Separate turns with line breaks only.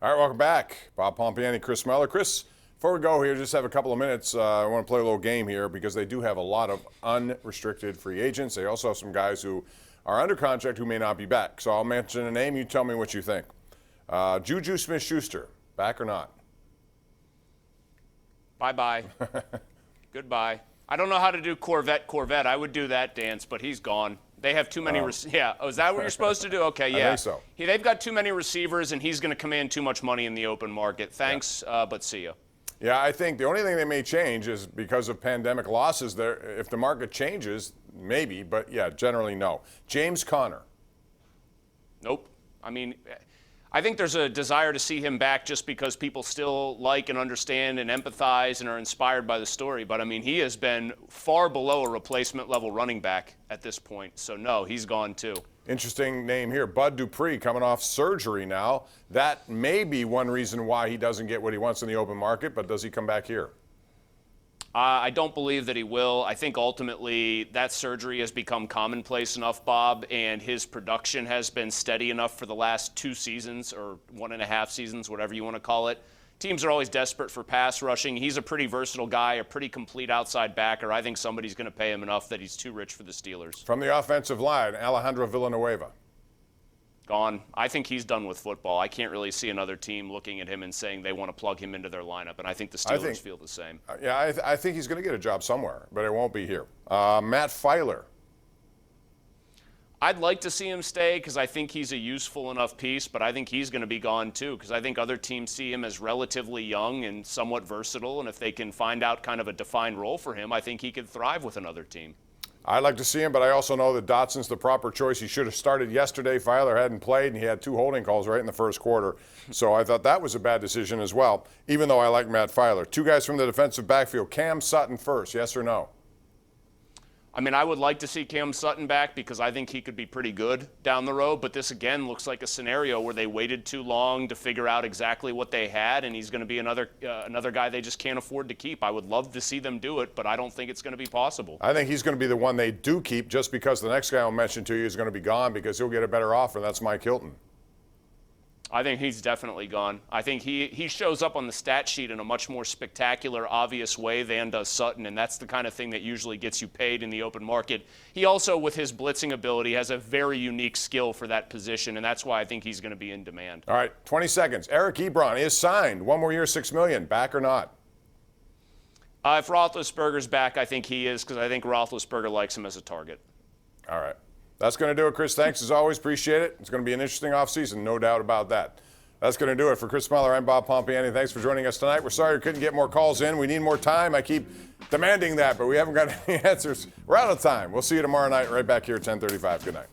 All right, welcome back. Bob Pompeani, Chris Mueller. Chris, before we go here, just have a couple of minutes. I want to play a little game here because they do have a lot of unrestricted free agents. They also have some guys who are under contract who may not be back. So I'll mention a name. You tell me what you think. Juju Smith-Schuster, back or not?
Bye-bye. Goodbye. I don't know how to do Corvette. I would do that dance, but he's gone. They have too many. Yeah. Oh, is that what you're supposed to do? Okay. Yeah.
I think so.
They've got too many receivers, and he's going to command too much money in the open market. Thanks, but see you.
Yeah, I think the only thing they may change is because of pandemic losses. There, if the market changes, maybe, but yeah, generally no. James Conner.
Nope. I mean, I think there's a desire to see him back just because people still like and understand and empathize and are inspired by the story. But, I mean, he has been far below a replacement level running back at this point. So, no, he's gone too.
Interesting name here. Bud Dupree coming off surgery now. That may be one reason why he doesn't get what he wants in the open market, but does he come back here?
I don't believe that he will. I think ultimately that surgery has become commonplace enough, Bob, and his production has been steady enough for the last 2 seasons or 1.5 seasons, whatever you want to call it. Teams are always desperate for pass rushing. He's a pretty versatile guy, a pretty complete outside backer. I think somebody's going to pay him enough that he's too rich for the Steelers.
From the offensive line, Alejandro Villanueva.
Gone. I think he's done with football. I can't really see another team looking at him and saying they want to plug him into their lineup, and I think the Steelers feel the same.
Yeah, I think he's going to get a job somewhere, but it won't be here. Matt Filer.
I'd like to see him stay because I think he's a useful enough piece, but I think he's going to be gone too because I think other teams see him as relatively young and somewhat versatile, and if they can find out kind of a defined role for him, I think he could thrive with another team.
I'd like to see him, but I also know that Dotson's the proper choice. He should have started yesterday. Filer hadn't played, and he had 2 holding calls right in the first quarter. So I thought that was a bad decision as well, even though I like Matt Filer. 2 guys from the defensive backfield. Cam Sutton first, yes or no?
I mean, I would like to see Cam Sutton back because I think he could be pretty good down the road, but this again looks like a scenario where they waited too long to figure out exactly what they had, and he's going to be another guy they just can't afford to keep. I would love to see them do it, but I don't think it's going to be possible.
I think he's going to be the one they do keep just because the next guy I'll mention to you is going to be gone because he'll get a better offer, and that's Mike Hilton.
I think he's definitely gone. I think he shows up on the stat sheet in a much more spectacular, obvious way than does Sutton, and that's the kind of thing that usually gets you paid in the open market. He also, with his blitzing ability, has a very unique skill for that position, and that's why I think he's going to be in demand.
All right, 20 seconds. Eric Ebron is signed. 1 more year, $6 million. Back or not?
If Roethlisberger's back, I think he is because I think Roethlisberger likes him as a target.
All right. That's going to do it, Chris. Thanks as always. Appreciate it. It's going to be an interesting offseason, no doubt about that. That's going to do it. For Chris Mueller, I'm Bob Pompeani. Thanks for joining us tonight. We're sorry we couldn't get more calls in. We need more time. I keep demanding that, but we haven't got any answers. We're out of time. We'll see you tomorrow night right back here at 10:35. Good night.